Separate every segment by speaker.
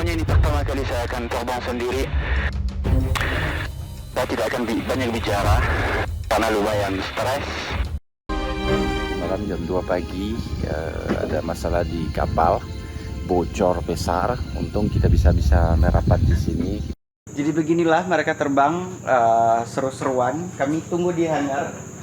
Speaker 1: Pokoknya ini pertama kali saya akan terbang sendiri. Saya tidak akan banyak bicara karena lumayan stres.
Speaker 2: Malam jam 2 pagi ada masalah di kapal, bocor besar. Untung kita bisa merapat di sini.
Speaker 3: Jadi beginilah mereka terbang seru-seruan. Kami tunggu di hangar.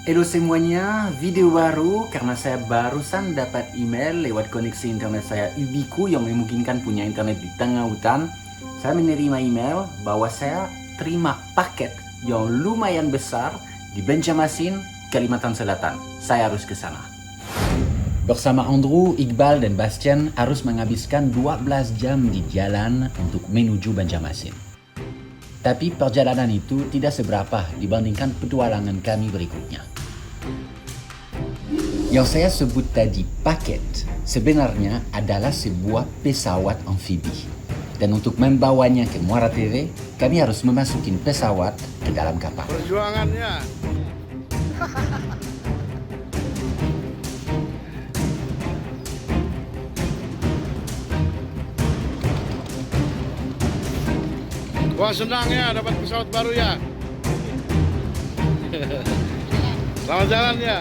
Speaker 3: Hello semuanya, video baru karena saya barusan dapat email lewat koneksi internet saya Ubiquiti yang memungkinkan punya internet di tengah hutan. Saya menerima email bahwa saya terima paket yang lumayan besar di Banjarmasin, Kalimantan Selatan. Saya harus ke sana. Bersama Andrew, Iqbal, dan Bastian harus menghabiskan 12 jam di jalan untuk menuju Banjarmasin. Tapi perjalanan itu tidak seberapa dibandingkan petualangan kami berikutnya. Yang saya sebut tadi paket sebenarnya adalah sebuah pesawat amfibi. Dan untuk membawanya ke Muara TV, kami harus memasukin pesawat ke dalam kapal.
Speaker 4: Perjuangannya. Wah, senang ya dapat pesawat baru ya. Selamat jalan ya.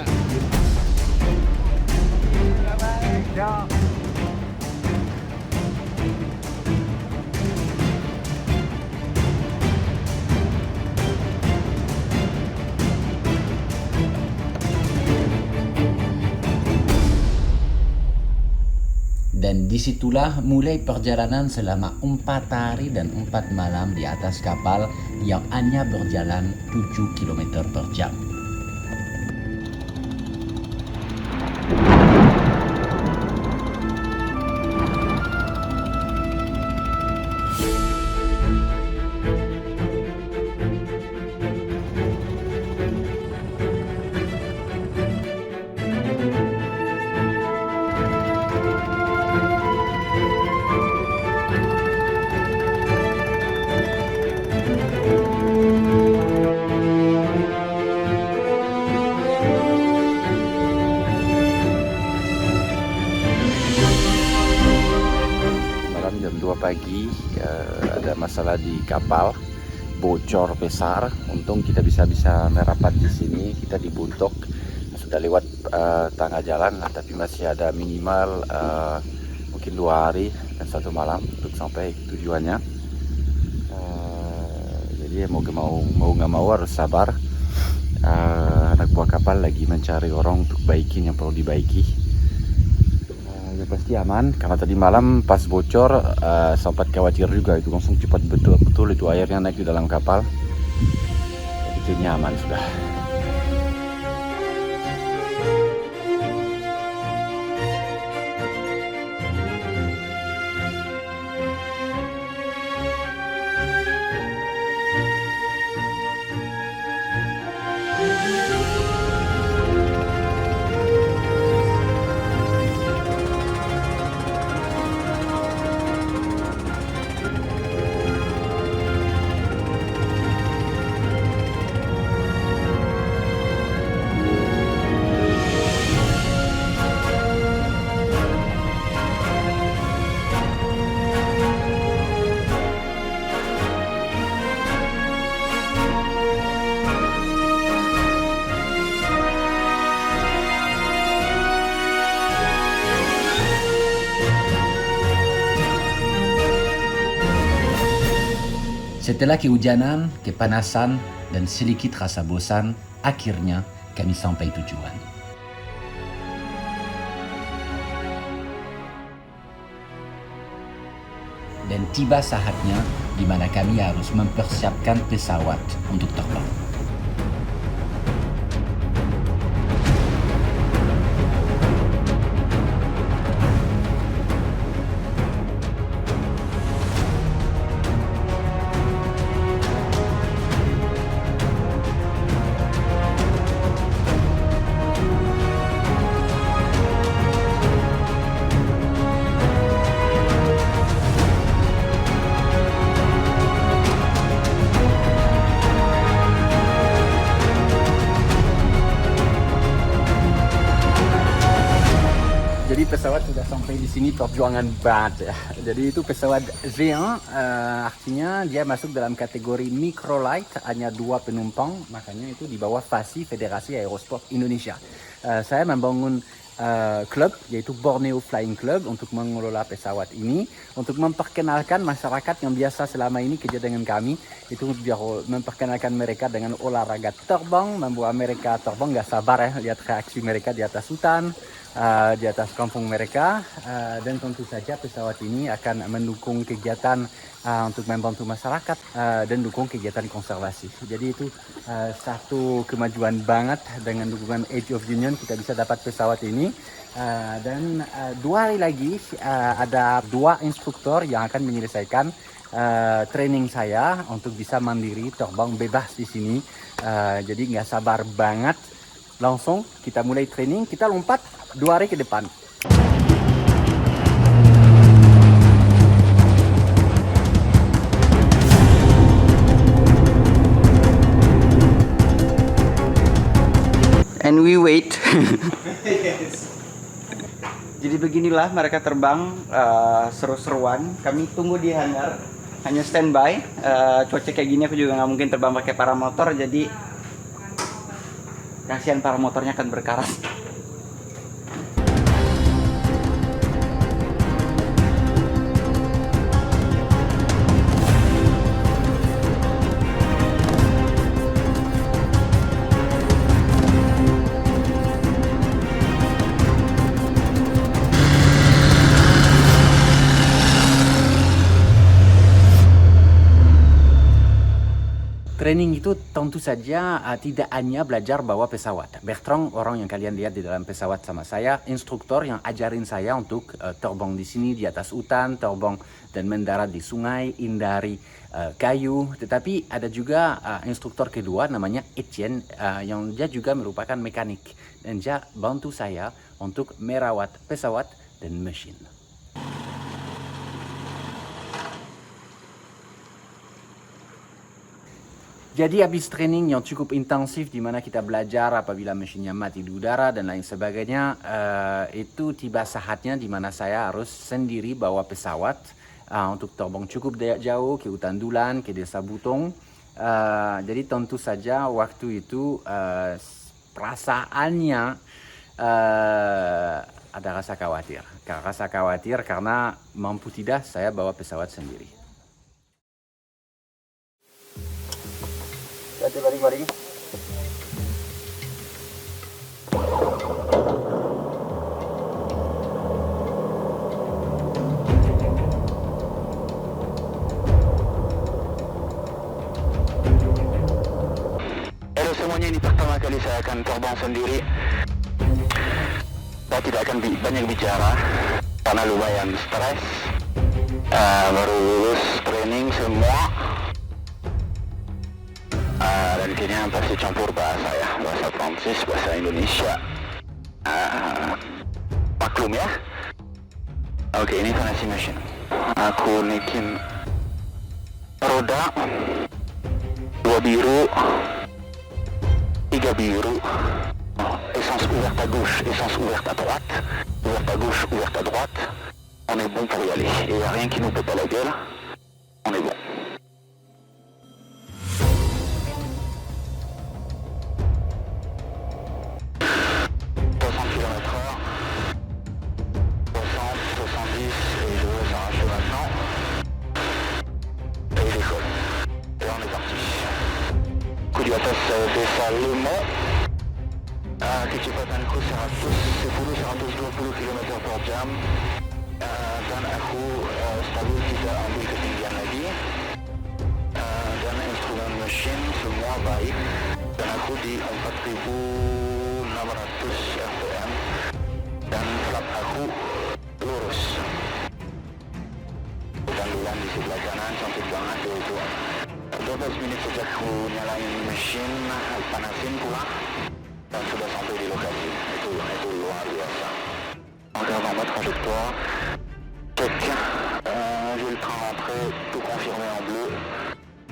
Speaker 3: Dan disitulah mulai perjalanan selama 4 hari dan 4 malam di atas kapal yang hanya berjalan 7 km per jam.
Speaker 2: Jam 2 pagi ada masalah di kapal, bocor besar. Untung kita bisa merapat di sini. Kita di Buntok sudah lewat tengah jalan lah, tapi masih ada minimal mungkin 2 hari dan 1 malam untuk sampai tujuannya. Jadi mau nggak mau harus sabar. Anak buah kapal lagi mencari orang untuk baikin yang perlu dibaiki. Ya pasti aman, karena tadi malam pas bocor sempat khawatir juga, itu langsung cepat betul itu airnya naik di dalam kapal. Jadi kayaknya aman sudah.
Speaker 3: Setelah kehujanan, kepanasan, dan sedikit rasa bosan, akhirnya kami sampai tujuan. Dan tiba saatnya di mana kami harus mempersiapkan pesawat untuk terbang. Jadi pesawat sudah sampai di sini, perjuangan banget ya. Jadi itu pesawat géant, artinya dia masuk dalam kategori microlight, hanya 2 penumpang, makanya itu di bawah FASI, Federasi Aerosport Indonesia. Saya membangun klub, yaitu Borneo Flying Club, untuk mengelola pesawat ini, untuk memperkenalkan masyarakat yang biasa selama ini kerja dengan kami, itu biar memperkenalkan mereka dengan olahraga terbang, membuat mereka terbang, gak sabar ya lihat reaksi mereka di atas hutan, di atas kampung mereka, dan tentu saja pesawat ini akan mendukung kegiatan untuk membantu masyarakat dan dukung kegiatan konservasi. Jadi itu satu kemajuan banget, dengan dukungan Age of Union kita bisa dapat pesawat ini, dan 2 hari lagi ada 2 instruktur yang akan menyelesaikan training saya untuk bisa mandiri terbang bebas di sini. Jadi nggak sabar banget, langsung kita mulai training, kita lompat 2 hari ke depan.
Speaker 5: And we wait. Jadi beginilah mereka terbang seru-seruan. Kami tunggu di hangar, hanya standby. Cuaca kayak gini aku juga nggak mungkin terbang pakai paramotor, jadi kasihan paramotornya akan berkarat.
Speaker 3: Training itu tentu saja tidak hanya belajar bawa pesawat. Bertrand, orang yang kalian lihat di dalam pesawat sama saya, instruktur yang ajarin saya untuk terbang di sini di atas hutan, terbang dan mendarat di sungai, hindari kayu. Tetapi ada juga instruktur kedua namanya Etienne, yang dia juga merupakan mekanik, dan dia bantu saya untuk merawat pesawat dan mesin. Jadi habis training yang cukup intensif di mana kita belajar apabila mesinnya mati di udara dan lain sebagainya, itu tiba saatnya di mana saya harus sendiri bawa pesawat untuk terbang cukup jauh ke hutan Dulan, ke Desa Butong. Jadi tentu saja waktu itu perasaannya ada rasa khawatir. Rasa khawatir karena mampu tidak saya bawa pesawat sendiri. Balik.
Speaker 1: Halo semuanya, ini pertama kali saya akan terbang sendiri. Saya tidak akan banyak bicara karena lumayan stres. Baru lulus training semua. Dan kayaknya pasti campur bahasa ya, bahasa Prancis, bahasa Indonesia. Maklum ya. Oke, ini vanity machine. Aku naikin roda 2 biru, 3 biru. Essence ouverte à gauche, essence ouverte à droite, ouverte à gauche, ouverte à droite. On est bon pour y aller. Il n'y a rien qui nous pète à la gueule. On est bon. 5 kecepatanku 110-120 km/jam, dan aku stabil tidak ambil ketinggian lagi, dan instrumen mesin semua baik, dan aku di 4.600 rpm, dan flap aku lurus. Tandulan di sebelah kanan cantik banget itu. 12 menit sejak aku nyalain mesin, panasin pula, dan sudah sampai di lokasi. Itu luar biasa. Regarde en bas trajectoire. Check. J'ai le train rentré, tout confirmé en bleu.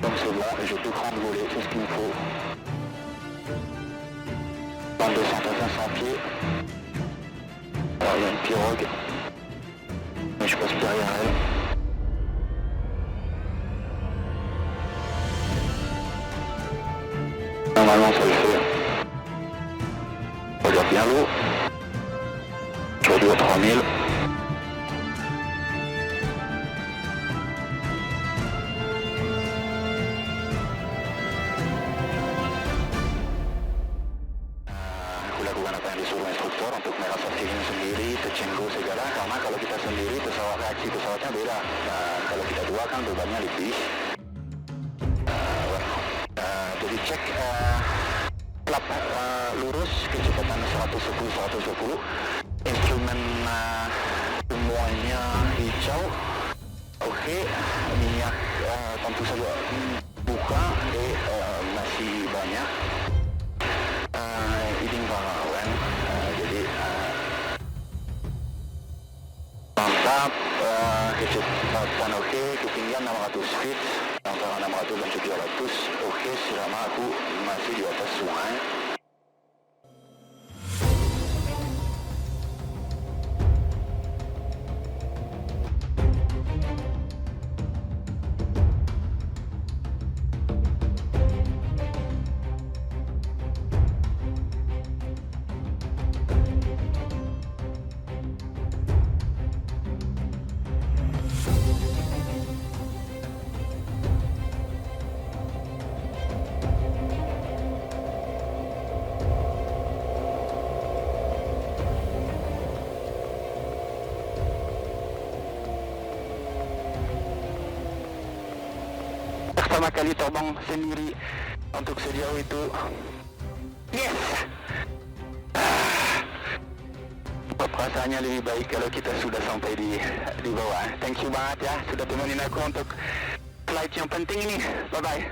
Speaker 1: Donc c'est bon, et j'ai tout cran de voler, c'est ce qu'il me faut. 2200 à 500 pieds. il y a une pirogue. Mais je passe derrière elle. Normalement ça le fait. Regarde bien l'eau. Aujourd'hui à 3000. Aku lakukan apa yang disuruh instruktur untuk merasa feeling sendiri, tercenggu segala, karena kalau kita sendiri pesawat reaksi pesawatnya beda. Nah, kalau kita dua kan bebannya lebih. Jadi cek lap lurus kecepatan 110-120, instrumen semuanya hijau. Oke, minyak tentu saja buka, masih banyak. Ini bakalan jadi mantap, kecepatan oke, ketinggian 600 feet antara 600 dan 700 oke, selama aku masih di atas sungai. Pertama kali terbang sendiri untuk sejauh itu. Yes! Perasaannya lebih baik kalau kita sudah sampai di bawah. Thank you banget ya, sudah temenin aku untuk flight yang penting ini. Bye-bye.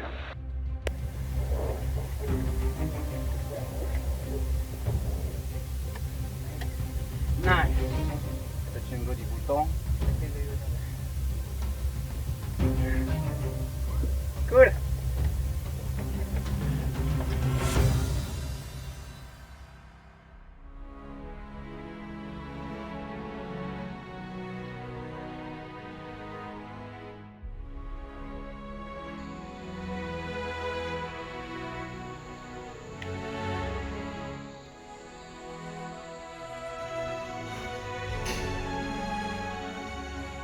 Speaker 2: Nice. Tercenggu di butong. Good.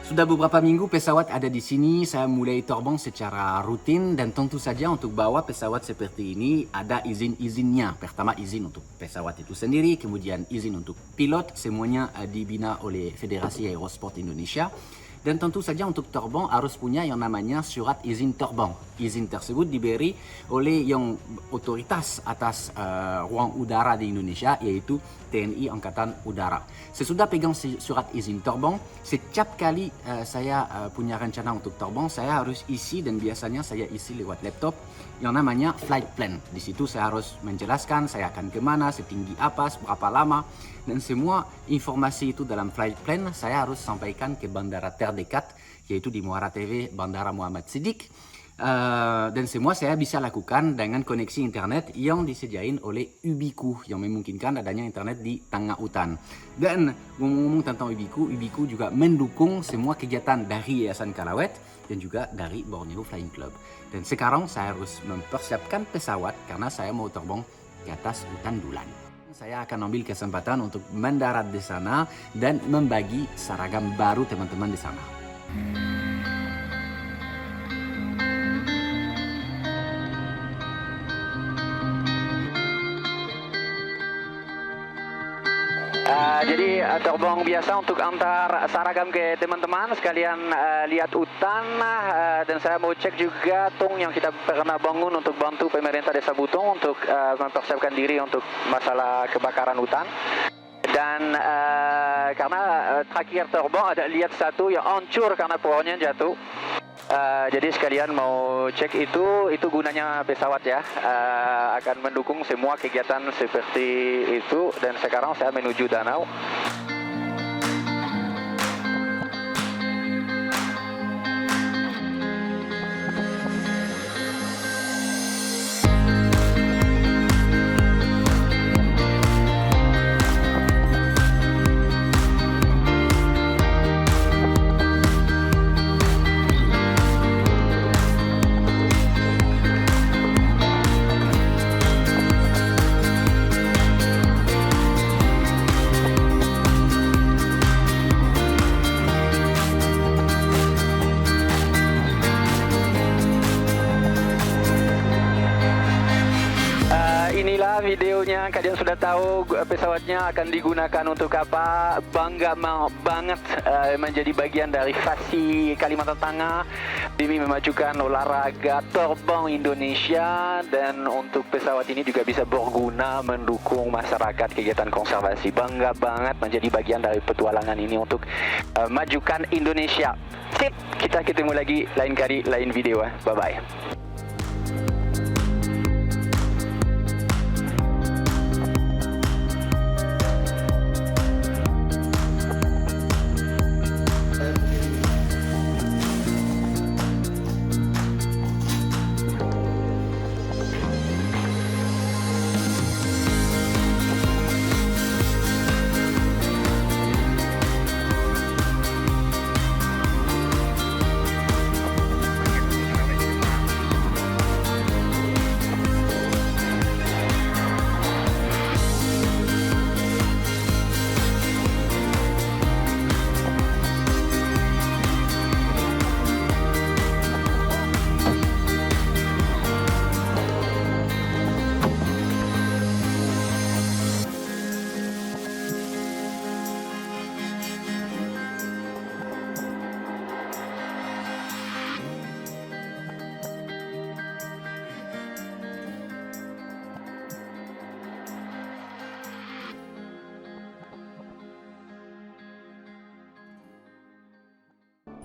Speaker 3: Sudah beberapa minggu pesawat ada di sini, saya mulai terbang secara rutin dan tentu saja untuk bawa pesawat seperti ini ada izin-izinnya. Pertama izin untuk pesawat itu sendiri, kemudian izin untuk pilot, semuanya dibina oleh Federasi Aerosport Indonesia. Dan tentu saja untuk terbang harus punya yang namanya surat izin terbang. Izin tersebut diberi oleh yang otoritas atas ruang udara di Indonesia, yaitu TNI Angkatan Udara. Sesudah pegang surat izin terbang, setiap kali saya punya rencana untuk terbang, saya harus isi, dan biasanya saya isi lewat laptop, yang namanya flight plan. Di situ saya harus menjelaskan saya akan kemana, setinggi apa, berapa lama, dan semua informasi itu dalam flight plan saya harus sampaikan ke bandara terdekat, yaitu di Muara TV Bandara Muhammad Siddiq. Dan semua saya bisa lakukan dengan koneksi internet yang disediain oleh Ubiku, yang memungkinkan adanya internet di tengah hutan. Dan ngomong-ngomong tentang Ubiku juga mendukung semua kegiatan dari Yayasan Kalawet dan juga dari Borneo Flying Club. Dan sekarang saya harus mempersiapkan pesawat karena saya mau terbang ke atas hutan Dulan. Saya akan ambil kesempatan untuk mendarat di sana dan membagi seragam baru teman-teman di sana.
Speaker 1: Jadi terbang biasa untuk antar seragam ke teman-teman sekalian, lihat hutan, dan saya mau cek juga tong yang kita pernah bangun untuk bantu pemerintah Desa Butong untuk mempersiapkan diri untuk masalah kebakaran hutan. Dan karena terakhir terbang ada lihat satu yang hancur karena pohonnya jatuh. Jadi sekalian mau cek itu gunanya pesawat ya, akan mendukung semua kegiatan seperti itu. Dan sekarang saya menuju danau.
Speaker 6: sekarang kalian sudah tahu pesawatnya akan digunakan untuk apa. Bangga banget menjadi bagian dari FASI Kalimantan Tengah demi memajukan olahraga terbang Indonesia, dan untuk pesawat ini juga bisa berguna mendukung masyarakat kegiatan konservasi. Bangga banget menjadi bagian dari petualangan ini untuk majukan Indonesia. Sip, kita ketemu lagi lain kali, lain video. Bye-bye.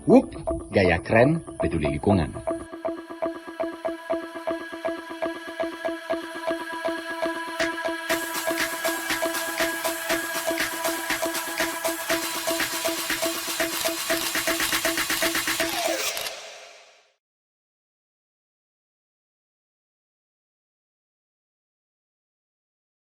Speaker 3: Wup, gaya keren, peduli lingkungan.